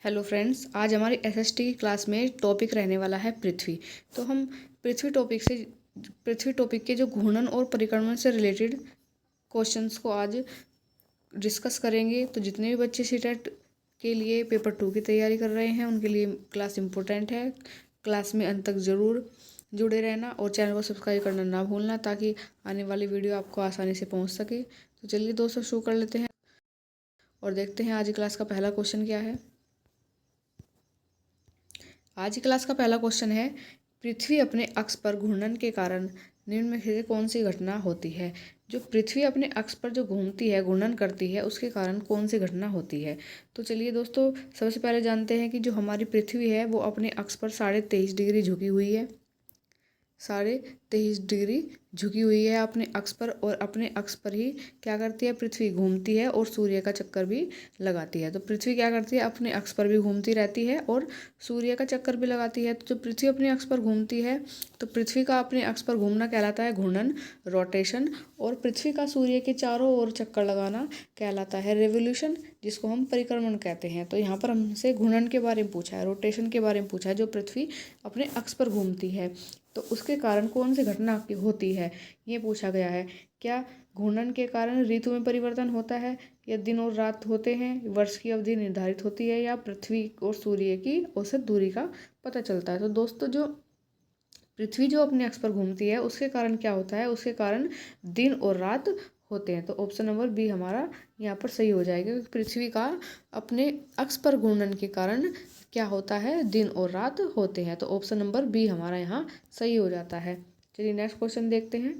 Hello friends, आज हमारी SST की क्लास में टॉपिक रहने वाला है पृथ्वी। तो हम पृथ्वी टॉपिक के जो घूर्णन और परिक्रमण से रिलेटेड क्वेश्चंस को आज डिस्कस करेंगे। तो जितने भी बच्चे सीटेट के लिए पेपर 2 की तैयारी कर रहे हैं उनके लिए क्लास इम्पोर्टेंट है। क्लास में अंत तक ज़रूर जुड़े रहना और चैनल को सब्सक्राइब करना ना भूलना, ताकि आने वाली वीडियो आपको आसानी से पहुँच सके। तो चलिए दोस्तों, शुरू कर लेते हैं और देखते हैं आज की क्लास का पहला क्वेश्चन क्या है। आज की क्लास का पहला क्वेश्चन है, पृथ्वी अपने अक्ष पर घूर्णन के कारण निम्न में से कौन सी घटना होती है। जो पृथ्वी अपने अक्ष पर जो घूमती है, घूर्णन करती है, उसके कारण कौन सी घटना होती है। तो चलिए दोस्तों, सबसे पहले जानते हैं कि जो हमारी पृथ्वी है वो अपने अक्ष पर 23.5 डिग्री झुकी हुई है। 23.5 डिग्री झुकी हुई है अपने अक्ष पर, और अपने अक्ष पर ही क्या करती है, पृथ्वी घूमती है और सूर्य का चक्कर भी लगाती है। तो पृथ्वी क्या करती है, अपने अक्ष पर भी घूमती रहती है और सूर्य का चक्कर भी लगाती है। तो जब पृथ्वी अपने अक्ष पर घूमती है तो पृथ्वी का अपने अक्ष पर घूमना कहलाता है घूर्णन, रोटेशन, और पृथ्वी का सूर्य के चारों ओर चक्कर लगाना कहलाता है रेवोल्यूशन, जिसको हम परिक्रमण कहते हैं। तो यहाँ पर हमसे घूर्णन के बारे में पूछा है, रोटेशन के बारे में पूछा है, जो पृथ्वी अपने अक्ष पर घूमती है तो उसके कारण कौन सी घटना होती है, ये पूछा गया है। क्या घूर्णन के कारण ऋतु में परिवर्तन होता है, या दिन और रात होते हैं, वर्ष की अवधि निर्धारित होती है, या पृथ्वी और सूर्य की औसत दूरी का पता चलता है। तो दोस्तों, जो पृथ्वी जो अपने अक्ष पर घूमती है उसके कारण क्या होता है, उसके कारण दिन और रात होते हैं। तो ऑप्शन नंबर बी हमारा यहाँ पर सही हो जाएगा, क्योंकि पृथ्वी का अपने अक्ष पर घूर्णन के कारण क्या होता है, दिन और रात होते हैं। तो ऑप्शन नंबर बी हमारा यहाँ सही हो जाता है। चलिए नेक्स्ट क्वेश्चन देखते हैं।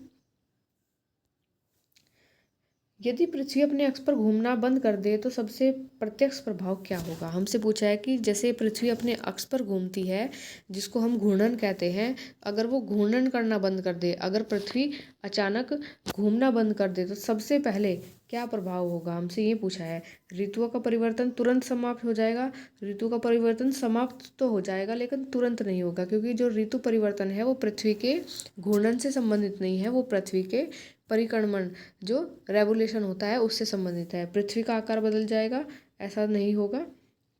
यदि पृथ्वी अपने अक्ष पर घूमना बंद कर दे तो सबसे प्रत्यक्ष प्रभाव क्या होगा। हमसे पूछा है कि जैसे पृथ्वी अपने अक्ष पर घूमती है, जिसको हम घूर्णन कहते हैं, अगर वो घूर्णन करना बंद कर दे, अगर पृथ्वी अचानक घूमना बंद कर दे तो सबसे पहले क्या प्रभाव होगा, हमसे ये पूछा है। ऋतुओं का परिवर्तन तुरंत समाप्त हो जाएगा। ऋतु का परिवर्तन समाप्त तो हो जाएगा लेकिन तुरंत नहीं होगा, क्योंकि जो ऋतु परिवर्तन है वो पृथ्वी के घूर्णन से संबंधित नहीं है, वो पृथ्वी के परिक्रमण जो रेवोल्यूशन होता है उससे संबंधित है। पृथ्वी का आकार बदल जाएगा, ऐसा नहीं होगा।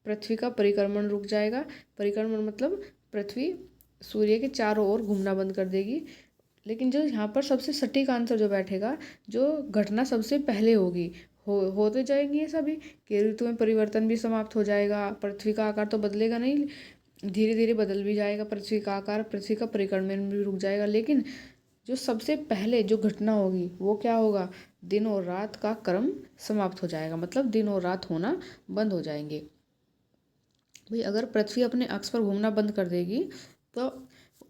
पृथ्वी का परिक्रमण रुक जाएगा। परिक्रमण मतलब पृथ्वी सूर्य के चारों ओर घूमना बंद कर देगी। लेकिन जो यहाँ पर सबसे सटीक आंसर जो बैठेगा, जो घटना सबसे पहले होगी, होते जाएंगी ये सभी, कि ऋतु में परिवर्तन भी समाप्त हो जाएगा, पृथ्वी का आकार तो बदलेगा नहीं, धीरे धीरे बदल भी जाएगा पृथ्वी का आकार, पृथ्वी का परिक्रमण भी रुक जाएगा। लेकिन जो सबसे पहले जो घटना होगी वो क्या होगा, दिन और रात का क्रम समाप्त हो जाएगा, मतलब दिन और रात होना बंद हो जाएंगे। भाई अगर पृथ्वी अपने अक्ष पर घूमना बंद कर देगी तो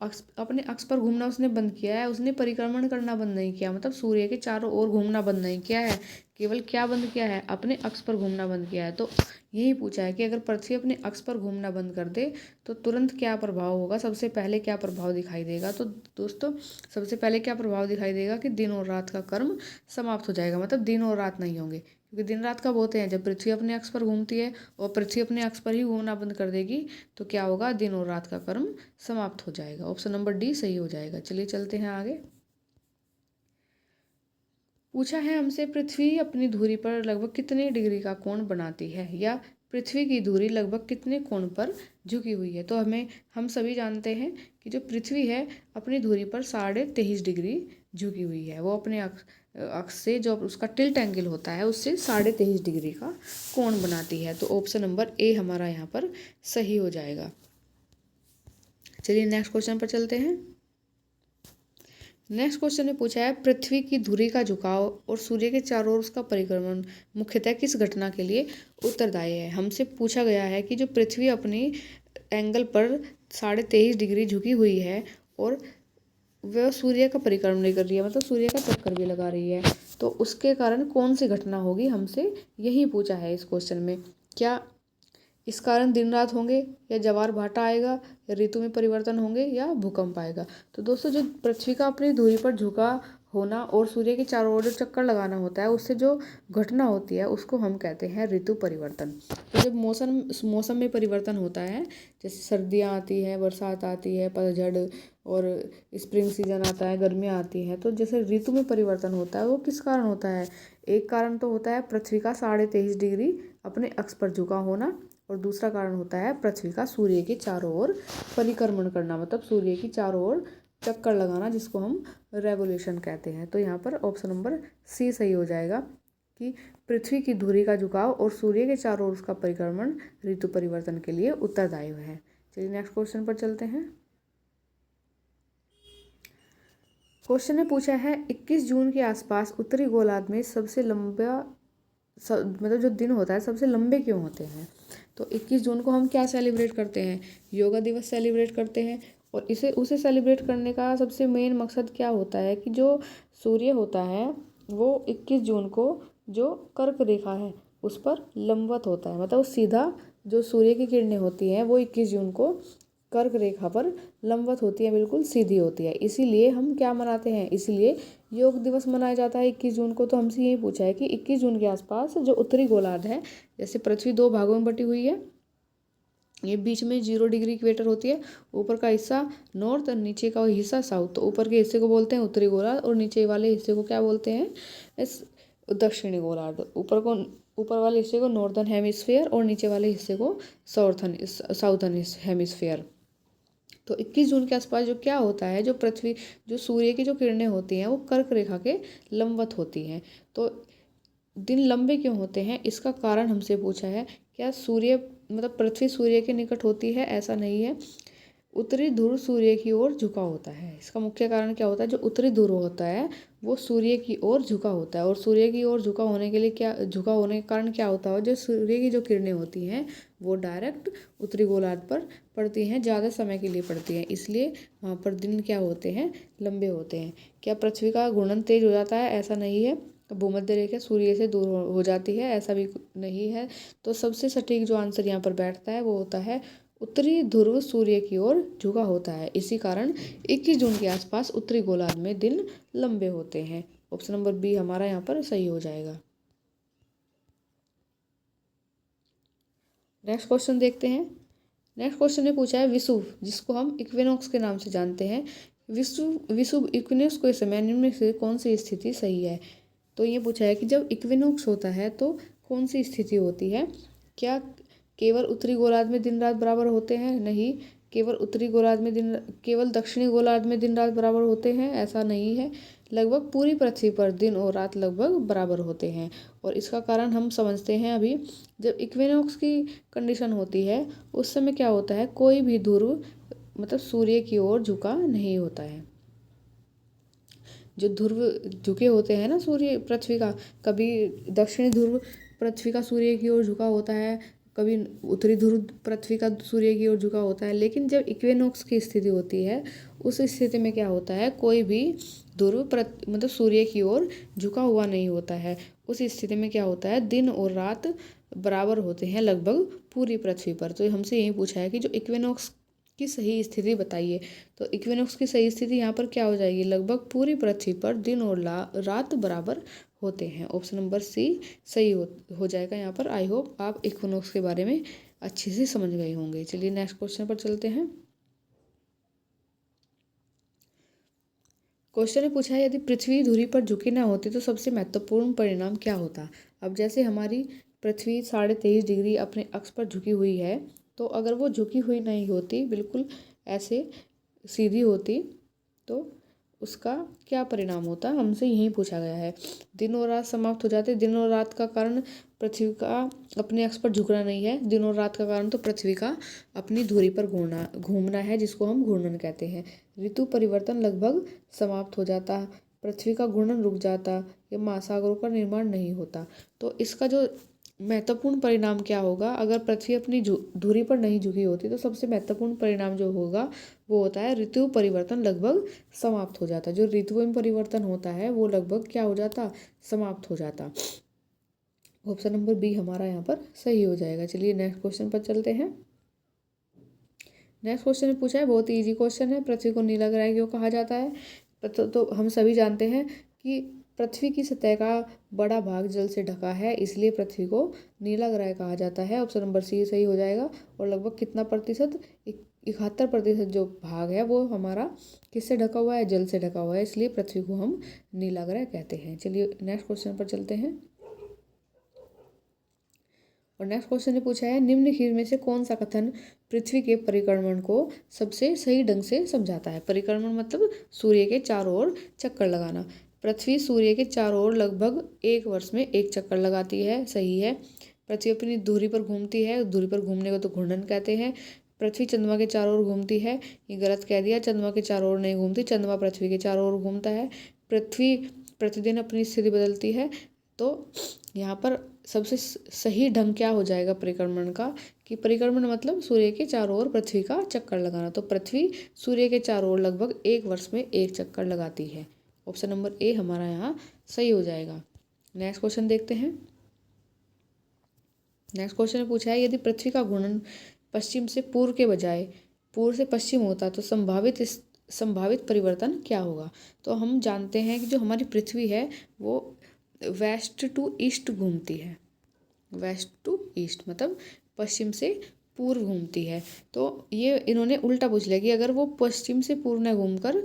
अपने अक्ष पर घूमना उसने बंद किया है, उसने परिक्रमण करना बंद नहीं किया, मतलब सूर्य के चारों ओर घूमना बंद नहीं किया है, केवल क्या बंद किया है, अपने अक्ष पर घूमना बंद किया है। तो यही पूछा है कि अगर पृथ्वी अपने अक्ष पर घूमना बंद कर दे तो तुरंत क्या प्रभाव होगा, सबसे पहले क्या प्रभाव दिखाई देगा। तो दोस्तों, सबसे पहले क्या प्रभाव दिखाई देगा कि दिन और रात का क्रम समाप्त हो जाएगा, मतलब दिन और रात नहीं होंगे, क्योंकि दिन रात कब होते हैं, जब पृथ्वी अपने अक्ष पर घूमती है, और पृथ्वी अपने अक्ष पर ही घूमना बंद कर देगी तो क्या होगा, दिन और रात का क्रम समाप्त हो जाएगा। ऑप्शन नंबर डी सही हो जाएगा। चलिए चलते हैं आगे। पूछा है हमसे, पृथ्वी अपनी धुरी पर लगभग कितने डिग्री का कोण बनाती है, या पृथ्वी की धुरी लगभग कितने कोण पर झुकी हुई है। तो हम सभी जानते हैं कि जो पृथ्वी है अपनी धुरी पर 23.5 डिग्री झुकी हुई है। वो अपने अक्ष से जो उसका टिल्ट एंगल होता है उससे 23.5 डिग्री का कोण बनाती है। तो ऑप्शन नंबर ए हमारा यहाँ पर सही हो जाएगा। चलिए नेक्स्ट क्वेश्चन पर चलते हैं। नेक्स्ट क्वेश्चन में पूछा है, पृथ्वी की धुरी का झुकाव और सूर्य के चारों ओर उसका परिक्रमण मुख्यतः किस घटना के लिए उत्तरदायी है। हमसे पूछा गया है कि जो पृथ्वी अपनी एंगल पर 23.5 डिग्री झुकी हुई है और वह सूर्य का परिक्रमण नहीं कर रही है, मतलब सूर्य का चक्कर भी लगा रही है, तो उसके कारण कौन सी घटना होगी, हमसे यही पूछा है इस क्वेश्चन में। क्या इस कारण दिन रात होंगे, या ज्वार भाटा आएगा, या ऋतु में परिवर्तन होंगे, या भूकंप आएगा। तो दोस्तों, जो पृथ्वी का अपनी धुरी पर झुका होना और सूर्य के चारों ओर जो चक्कर लगाना होता है, उससे जो घटना होती है उसको हम कहते हैं ऋतु परिवर्तन। तो जब मौसम में परिवर्तन होता है, जैसे सर्दियाँ आती है, बरसात आती है, पतझड़ और स्प्रिंग सीजन आता है, गर्मियाँ आती हैं, तो जैसे ऋतु में परिवर्तन होता है वो किस कारण होता है। एक कारण तो होता है पृथ्वी का 23.5 डिग्री अपने अक्ष पर झुका होना, और दूसरा कारण होता है पृथ्वी का सूर्य के चारों ओर परिक्रमण करना, मतलब सूर्य की चारों ओर चक्कर लगाना, जिसको हम रेवोल्यूशन कहते हैं। तो यहाँ पर ऑप्शन नंबर सी सही हो जाएगा कि पृथ्वी की धुरी का झुकाव और सूर्य के चारों ओर उसका परिक्रमण ऋतु परिवर्तन के लिए उत्तरदायी है। चलिए नेक्स्ट क्वेश्चन पर चलते हैं। क्वेश्चन ने पूछा है 21 जून के आसपास उत्तरी गोलार्ध में सबसे लंबा मतलब जो दिन होता है सबसे लंबे क्यों होते हैं। तो 21 जून को हम क्या सेलिब्रेट करते हैं, योगा दिवस सेलिब्रेट करते हैं। और उसे सेलिब्रेट करने का सबसे मेन मकसद क्या होता है कि जो सूर्य होता है वो 21 जून को जो कर्क रेखा है उस पर लंबवत होता है, मतलब सीधा जो सूर्य की किरणें होती हैं वो 21 जून को कर्क रेखा पर लंबवत होती है, बिल्कुल सीधी होती है। इसीलिए हम क्या मनाते हैं, इसीलिए योग दिवस मनाया जाता है 21 जून को। तो हमसे यही पूछा है कि 21 जून के आसपास जो उत्तरी गोलार्ध है, जैसे पृथ्वी 2 भागों में बटी हुई है, ये बीच में 0 डिग्री इक्वेटर होती है, ऊपर का हिस्सा नॉर्थ और नीचे का हिस्सा साउथ। तो ऊपर के हिस्से को बोलते हैं उत्तरी गोलार्ध और नीचे वाले हिस्से को क्या बोलते हैं, इस दक्षिणी गोलार्ध। ऊपर वाले हिस्से को नॉर्दर्न हेमिस्फीयर और नीचे वाले हिस्से को साउथर्न हेमिस्फीयर। तो 21 जून के आसपास जो क्या होता है, जो सूर्य की जो किरणें होती हैं वो कर्क रेखा के लंबवत होती हैं। तो दिन लंबे क्यों होते हैं, इसका कारण हमसे पूछा है। क्या सूर्य मतलब पृथ्वी सूर्य के निकट होती है, ऐसा नहीं है। उत्तरी ध्रुव सूर्य की ओर झुका होता है। इसका मुख्य कारण क्या होता है, जो उत्तरी ध्रुव होता है वो सूर्य की ओर झुका होता है। और सूर्य की ओर झुका होने के कारण क्या होता है, जो सूर्य की जो किरणें होती हैं वो डायरेक्ट उत्तरी गोलार्ध पर पड़ती हैं, ज़्यादा समय के लिए पड़ती हैं, इसलिए वहाँ पर दिन क्या होते हैं, लंबे होते हैं। क्या पृथ्वी का घूर्णन तेज हो जाता है, ऐसा नहीं है। भूमध्य रेखा सूर्य से दूर हो जाती है, ऐसा भी नहीं है। तो सबसे सटीक जो आंसर यहाँ पर बैठता है वो होता है उत्तरी ध्रुव सूर्य की ओर झुका होता है। इसी कारण 21 जून के आसपास उत्तरी गोलार्ध में दिन लंबे होते हैं। ऑप्शन नंबर बी हमारा यहाँ पर सही हो जाएगा। नेक्स्ट क्वेश्चन देखते हैं। नेक्स्ट क्वेश्चन ने पूछा है विषुव, जिसको हम इक्विनॉक्स के नाम से जानते हैं, विषुव इक्विनॉक्स के समय निम्न में से कौन सी स्थिति सही है। तो ये पूछा है कि जब इक्विनॉक्स होता है तो कौन सी स्थिति होती है। क्या केवल उत्तरी गोलार्ध में दिन रात बराबर होते हैं, नहीं। केवल दक्षिणी गोलार्ध में दिन रात बराबर होते हैं, ऐसा नहीं है। लगभग पूरी पृथ्वी पर दिन और रात लगभग बराबर होते हैं। और इसका कारण हम समझते हैं अभी। जब इक्विनॉक्स की कंडीशन होती है उस समय क्या होता है, कोई भी ध्रुव मतलब सूर्य की ओर झुका नहीं होता है। जो ध्रुव झुके होते हैं ना सूर्य पृथ्वी का, कभी दक्षिणी ध्रुव पृथ्वी का सूर्य की ओर झुका होता है, कभी उत्तरी ध्रुव पृथ्वी का सूर्य की ओर झुका होता है। लेकिन जब इक्विनॉक्स की स्थिति होती है उस स्थिति में क्या होता है, कोई भी ध्रुव मतलब सूर्य की ओर झुका हुआ नहीं होता है। उस स्थिति में क्या होता है, दिन और रात बराबर होते हैं लगभग पूरी पृथ्वी पर। तो हमसे यही पूछा है कि जो इक्विनॉक्स की सही स्थिति बताइए। तो इक्विनॉक्स की सही स्थिति यहाँ पर क्या हो जाएगी, लगभग पूरी पृथ्वी पर दिन और रात बराबर होते हैं। ऑप्शन नंबर सी सही हो जाएगा यहाँ पर। आई होप आप इक्विनॉक्स के बारे में अच्छे से समझ गए होंगे। चलिए नेक्स्ट क्वेश्चन पर चलते हैं। क्वेश्चन ने पूछा है यदि पृथ्वी धुरी पर झुकी ना होती तो सबसे महत्वपूर्ण परिणाम क्या होता। अब जैसे हमारी पृथ्वी 23.5 डिग्री अपने अक्ष पर झुकी हुई है, तो अगर वो झुकी हुई नहीं होती, बिल्कुल ऐसे सीधी होती, तो उसका क्या परिणाम होता, हमसे यही पूछा गया है। दिन और रात समाप्त हो जाते। दिन और रात का कारण पृथ्वी का अपने अक्ष पर झुकना नहीं है, दिन और रात का कारण तो पृथ्वी का अपनी धुरी पर घूमना है, जिसको हम घूर्णन कहते हैं। ऋतु परिवर्तन लगभग समाप्त हो जाता, पृथ्वी का घूर्णन रुक जाता, या महासागरों का निर्माण नहीं होता। तो इसका जो महत्वपूर्ण परिणाम क्या होगा, अगर पृथ्वी अपनी धुरी पर नहीं झुकी होती तो सबसे महत्वपूर्ण परिणाम जो होगा वो होता है ऋतु परिवर्तन लगभग समाप्त हो जाता। जो ऋतु में परिवर्तन होता है वो लगभग क्या हो जाता, समाप्त हो जाता। ऑप्शन नंबर बी हमारा यहाँ पर सही हो जाएगा। चलिए नेक्स्ट क्वेश्चन पर चलते हैं। नेक्स्ट क्वेश्चन में पूछा है, बहुत ही ईजी क्वेश्चन है, पृथ्वी को नीला ग्रह क्यों कहा जाता है। तो हम सभी जानते हैं कि पृथ्वी की सतह का बड़ा भाग जल से ढका है, इसलिए पृथ्वी को नीला ग्रह कहा जाता है। ऑप्शन नंबर सी सही हो जाएगा। और लगभग कितना प्रतिशत, 71% जो भाग है वो हमारा किससे ढका हुआ है, जल से ढका हुआ है, इसलिए पृथ्वी को हम नीला ग्रह कहते हैं। चलिए नेक्स्ट क्वेश्चन पर चलते हैं। और नेक्स्ट क्वेश्चन ने पूछा है निम्नलिखित में से कौन सा कथन पृथ्वी के परिक्रमण को सबसे सही ढंग से समझाता है। परिक्रमण मतलब सूर्य के चारों ओर चक्कर लगाना। पृथ्वी सूर्य के चारों ओर लगभग 1 वर्ष में 1 चक्कर लगाती है, सही है। पृथ्वी अपनी धुरी पर घूमती है, धुरी पर घूमने को तो घूर्णन कहते हैं। पृथ्वी चंद्रमा के चारों ओर घूमती है, ये गलत कह दिया, चंद्रमा के चारों ओर नहीं घूमती, चंद्रमा पृथ्वी के चारों ओर घूमता है। पृथ्वी प्रतिदिन अपनी स्थिति बदलती है। तो यहाँ पर सबसे सही ढंग क्या हो जाएगा परिक्रमण का, कि परिक्रमण मतलब सूर्य के चारों ओर पृथ्वी का चक्कर लगाना। तो पृथ्वी सूर्य के चारों ओर लगभग 1 वर्ष में 1 चक्कर लगाती है। ऑप्शन नंबर ए हमारा यहाँ सही हो जाएगा। नेक्स्ट क्वेश्चन देखते हैं। नेक्स्ट क्वेश्चन में पूछा है यदि पृथ्वी का घूर्णन पश्चिम से पूर्व के बजाय पूर्व से पश्चिम होता तो संभावित परिवर्तन क्या होगा। तो हम जानते हैं कि जो हमारी पृथ्वी है वो वेस्ट टू ईस्ट घूमती है। वेस्ट टू ईस्ट मतलब पश्चिम से पूर्व घूमती है। तो ये इन्होंने उल्टा पूछ लिया कि अगर वो पश्चिम से पूर्व न घूमकर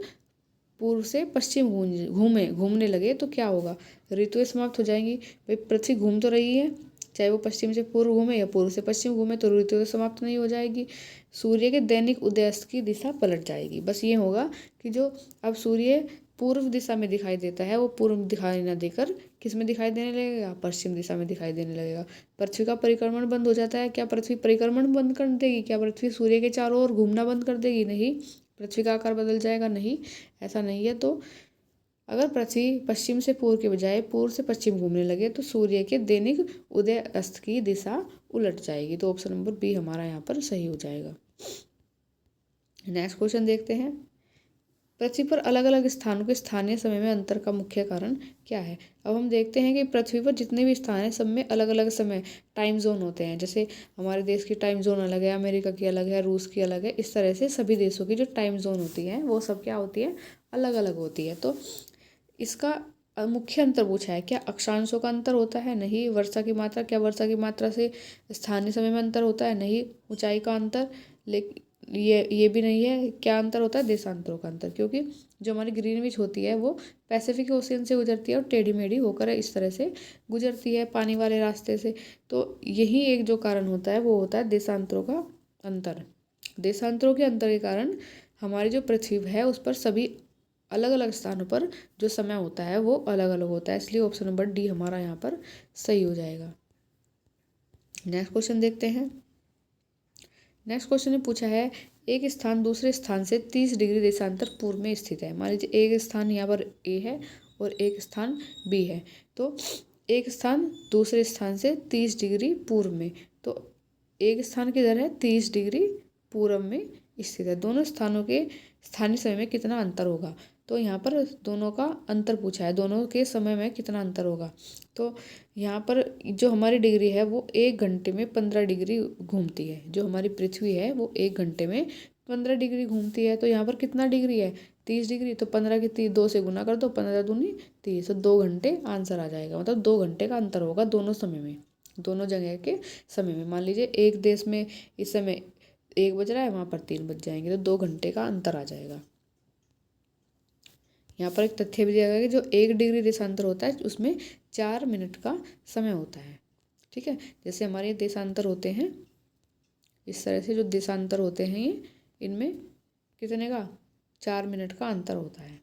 पूर्व से पश्चिम घूमने लगे तो क्या होगा। ऋतुएं समाप्त हो जाएंगी। भाई पृथ्वी घूम तो रही है, चाहे वो पश्चिम से पूर्व घूमे या पूर्व से पश्चिम घूमे, तो ऋतु तो समाप्त नहीं हो जाएगी। सूर्य के दैनिक उदयास्त की दिशा पलट जाएगी। बस ये होगा कि जो अब सूर्य पूर्व दिशा में दिखाई देता है वो पूर्व दिखाई न देकर किस में दिखाई देने लगेगा, पश्चिम दिशा में दिखाई देने लगेगा। पृथ्वी का परिक्रमण बंद हो जाता है। क्या पृथ्वी परिक्रमण बंद कर देगी? क्या पृथ्वी सूर्य के चारों ओर घूमना बंद कर देगी? नहीं। पृथ्वी का आकार बदल जाएगा? नहीं, ऐसा नहीं है। तो अगर पृथ्वी पश्चिम से पूर्व के बजाय पूर्व से पश्चिम घूमने लगे तो सूर्य के दैनिक उदय अस्त की दिशा उलट जाएगी। तो ऑप्शन नंबर बी हमारा यहाँ पर सही हो जाएगा। नेक्स्ट क्वेश्चन देखते हैं। पृथ्वी पर अलग अलग स्थानों के स्थानीय समय में अंतर का मुख्य कारण क्या है। अब हम देखते हैं कि पृथ्वी पर जितने भी स्थान हैं सब में अलग अलग समय टाइम जोन होते हैं। जैसे हमारे देश की टाइम जोन अलग है, अमेरिका की अलग है, रूस की अलग है। इस तरह से सभी देशों की जो टाइम जोन होती है वो सब क्या होती है, अलग अलग होती है। तो इसका मुख्य अंतर पूछा है। क्या अक्षांशों का अंतर होता है? नहीं। वर्षा की मात्रा, क्या वर्षा की मात्रा से स्थानीय समय में अंतर होता है? नहीं। ऊंचाई का अंतर, लेकिन ये भी नहीं है। क्या अंतर होता है? देशांतरों का अंतर, क्योंकि जो हमारी ग्रीनविच होती है वो पैसिफिक ओशियन से गुजरती है और टेढ़ी मेढ़ी होकर इस तरह से गुजरती है पानी वाले रास्ते से। तो यही एक जो कारण होता है वो होता है देशांतरों का अंतर। देशांतरों के अंतर के कारण हमारी जो पृथ्वी है उस पर सभी अलग अलग स्थानों पर जो समय होता है वो अलग अलग होता है। इसलिए ऑप्शन नंबर डी हमारा यहाँ पर सही हो जाएगा। नेक्स्ट क्वेश्चन देखते हैं। नेक्स्ट क्वेश्चन ने पूछा है एक स्थान दूसरे स्थान से 30 डिग्री देशांतर पूर्व में स्थित है। मान लीजिए एक स्थान यहाँ पर ए है और एक स्थान बी है। तो एक स्थान दूसरे स्थान से 30 डिग्री पूर्व में, तो एक स्थान किधर है? 30 डिग्री पूर्व में स्थित है। दोनों स्थानों के स्थानीय समय में कितना अंतर होगा। तो यहाँ पर दोनों का अंतर पूछा है, दोनों के समय में कितना अंतर होगा। तो यहाँ पर जो हमारी डिग्री है वो 1 घंटे में 15 डिग्री घूमती है। जो हमारी पृथ्वी है वो 1 घंटे में 15 डिग्री घूमती है। तो यहाँ पर कितना डिग्री है? 30 डिग्री। तो 15 की 2 से गुना कर दो, 15 दूनी 30, तो 2 घंटे आंसर आ जाएगा। मतलब 2 घंटे का अंतर होगा दोनों समय में, दोनों जगह के समय में। मान लीजिए एक देश में इस समय 1 बज रहा है, वहाँ पर 3 बज जाएंगे, तो 2 घंटे का अंतर आ जाएगा। यहाँ पर एक तथ्य भी दिया गया है कि जो 1 डिग्री देशांतर होता है उसमें 4 मिनट का समय होता है। ठीक है, जैसे हमारे देशांतर होते हैं इस तरह से, जो देशांतर होते हैं इनमें कितने का 4 मिनट का अंतर होता है।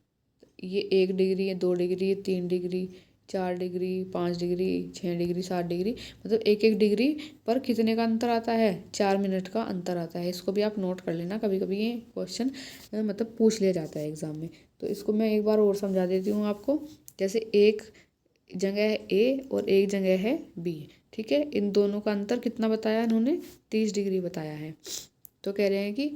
ये 1 डिग्री है, 2 degree, 3 degree, 4 degree, 5 degree, 6 degree, 7 degree, मतलब 1 डिग्री पर कितने का अंतर आता है? 4 मिनट का अंतर आता है। इसको भी आप नोट कर लेना, कभी कभी ये क्वेश्चन मतलब पूछ लिया जाता है एग्जाम में। तो इसको मैं एक बार और समझा देती हूँ आपको। जैसे एक जगह है ए और एक जगह है बी, ठीक है, इन दोनों का अंतर कितना बताया इन्होंने? 30 डिग्री बताया है। तो कह रहे हैं कि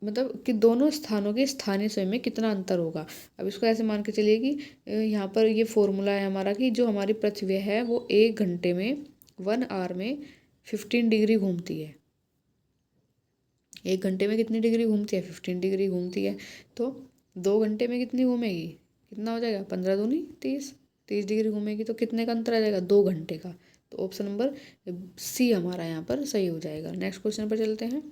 मतलब कि दोनों स्थानों के स्थानीय समय में कितना अंतर होगा। अब इसको ऐसे मान के चलिए कि यहाँ पर ये फॉर्मूला है हमारा कि जो हमारी पृथ्वी है वो 1 घंटे में 1 आवर में 15 डिग्री घूमती है। 1 घंटे में कितनी डिग्री घूमती है? 15 डिग्री घूमती है। तो 2 घंटे में कितनी घूमेगी? कितना हो जाएगा? 15 दूनी 30, 30 डिग्री घूमेगी। तो कितने का अंतर आ जाएगा? 2 घंटे का। तो ऑप्शन नंबर सी हमारा यहाँ पर सही हो जाएगा। नेक्स्ट क्वेश्चन पर चलते हैं।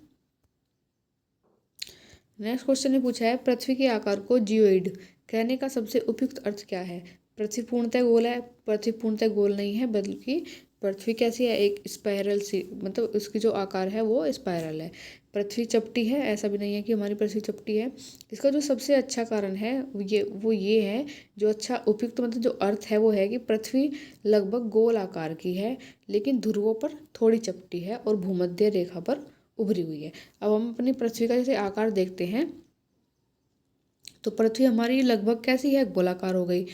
नेक्स्ट क्वेश्चन ने पूछा है पृथ्वी के आकार को जियोइड कहने का सबसे उपयुक्त अर्थ क्या है। पृथ्वी पूर्णतः गोल है? पृथ्वी पूर्णतः गोल नहीं है, बल्कि पृथ्वी कैसी है, एक स्पाइरल सी, मतलब उसकी जो आकार है वो स्पाइरल है। पृथ्वी चपटी है, ऐसा भी नहीं है कि हमारी पृथ्वी चपटी है। इसका जो सबसे अच्छा कारण है वो ये है, जो अच्छा उपयुक्त मतलब जो अर्थ है वो है कि पृथ्वी लगभग गोल आकार की है, लेकिन ध्रुवों पर थोड़ी चपटी है और भूमध्य रेखा पर उभरी हुई है। अब हम अपनी पृथ्वी का जैसे आकार देखते हैं, तो पृथ्वी हमारी लगभग कैसी है, गोलाकार हो गई।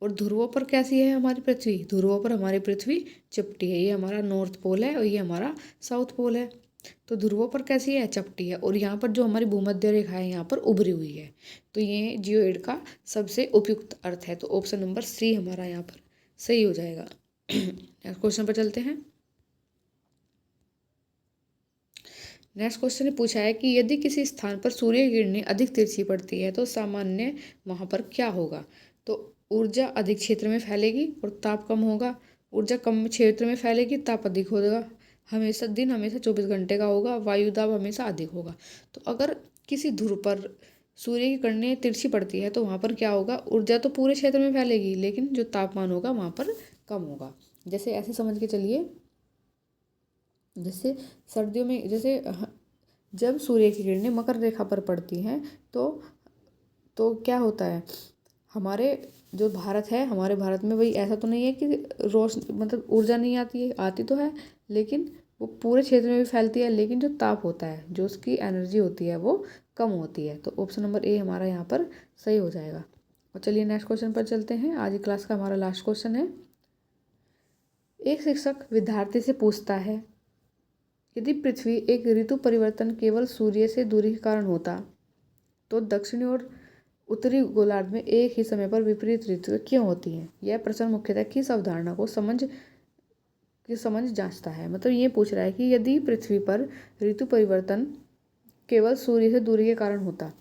और ध्रुवों पर कैसी है हमारी पृथ्वी, ध्रुवों पर हमारी पृथ्वी चपटी है। ये हमारा नॉर्थ पोल है और ये हमारा साउथ पोल है। तो ध्रुवों पर कैसी है, चपटी है। और यहाँ पर जो हमारी भूमध्य रेखा है यहाँ पर उभरी हुई है। तो ये जियोइड का सबसे उपयुक्त अर्थ है। तो ऑप्शन नंबर सी हमारा यहाँ पर सही हो जाएगा। नेक्स्ट क्वेश्चन पर चलते हैं। नेक्स्ट क्वेश्चन ने पूछा है कि यदि किसी स्थान पर सूर्य की किरणें अधिक तिरछी पड़ती है तो सामान्य वहाँ पर क्या होगा। तो ऊर्जा अधिक क्षेत्र में फैलेगी और ताप कम होगा। ऊर्जा कम क्षेत्र में फैलेगी, ताप अधिक होगा। हमेशा दिन हमेशा 24 घंटे का होगा। वायु दाब हमेशा अधिक होगा। तो अगर किसी ध्रुव पर सूर्य की किरणें तिरछी पड़ती है तो वहाँ पर क्या होगा, ऊर्जा तो पूरे क्षेत्र में फैलेगी, लेकिन जो तापमान होगा वहाँ पर कम होगा। जैसे ऐसे समझ के चलिए, जैसे सर्दियों में जैसे जब सूर्य की किरणें मकर रेखा पर पड़ती हैं तो क्या होता है, हमारे जो भारत है, हमारे भारत में वही ऐसा तो नहीं है कि मतलब ऊर्जा नहीं आती है, आती तो है, लेकिन वो पूरे क्षेत्र में भी फैलती है, लेकिन जो ताप होता है, जो उसकी एनर्जी होती है वो कम होती है। तो ऑप्शन नंबर ए हमारा यहाँ पर सही हो जाएगा। और चलिए नेक्स्ट क्वेश्चन पर चलते हैं। आज की क्लास का हमारा लास्ट क्वेश्चन है। एक शिक्षक विद्यार्थी से पूछता है, यदि पृथ्वी एक ऋतु परिवर्तन केवल सूर्य से दूरी के कारण होता तो दक्षिणी और उत्तरी गोलार्ध में एक ही समय पर विपरीत ऋतुएं क्यों होती हैं। यह प्रश्न मुख्यतः किस अवधारणा को समझ जांचता है। मतलब ये पूछ रहा है कि यदि पृथ्वी पर ऋतु परिवर्तन केवल सूर्य से दूरी के कारण होता,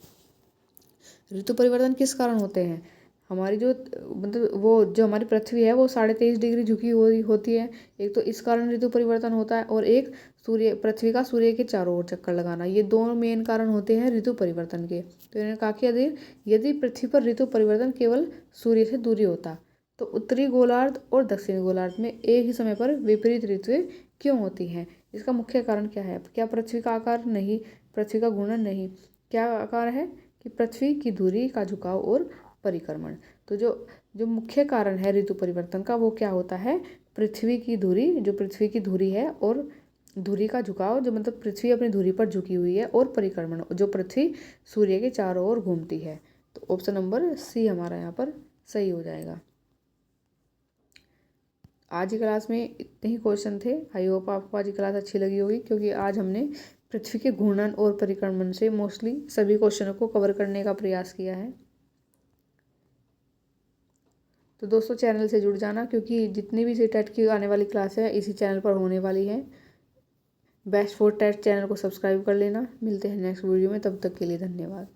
ऋतु परिवर्तन किस कारण होते हैं, हमारी जो मतलब वो जो हमारी पृथ्वी है वो 23.5 डिग्री झुकी हुई होती है। एक तो इस कारण ऋतु परिवर्तन होता है, और एक पृथ्वी का सूर्य के चारों ओर चक्कर लगाना। ये दोनों मेन कारण होते हैं ऋतु परिवर्तन के। तो इन्होंने कहा कि यदि पृथ्वी पर ऋतु परिवर्तन केवल सूर्य से दूरी होता तो उत्तरी गोलार्ध और दक्षिणी गोलार्ध में एक ही समय पर विपरीत ऋतुएं क्यों होती हैं। इसका मुख्य कारण क्या है, क्या पृथ्वी का आकार नहीं, पृथ्वी का घूर्णन नहीं, क्या आकार है कि पृथ्वी की धुरी का झुकाव और परिक्रमण। तो जो मुख्य कारण है ऋतु परिवर्तन का वो क्या होता है, पृथ्वी की धुरी, जो पृथ्वी की धुरी है, और धुरी का झुकाव, जो मतलब पृथ्वी अपनी धुरी पर झुकी हुई है, और परिक्रमण, जो पृथ्वी सूर्य के चारों ओर घूमती है। तो ऑप्शन नंबर सी हमारा यहाँ पर सही हो जाएगा। आज की क्लास में इतने ही क्वेश्चन थे। आई होप आपको आज की क्लास अच्छी लगी होगी, क्योंकि आज हमने पृथ्वी के घूर्णन और परिक्रमण से मोस्टली सभी क्वेश्चनों को कवर करने का प्रयास किया है। तो दोस्तों चैनल से जुड़ जाना, क्योंकि जितनी भी टेट की आने वाली क्लास है इसी चैनल पर होने वाली है। बेस्ट फॉर टेट चैनल को सब्सक्राइब कर लेना। मिलते हैं नेक्स्ट वीडियो में, तब तक के लिए धन्यवाद।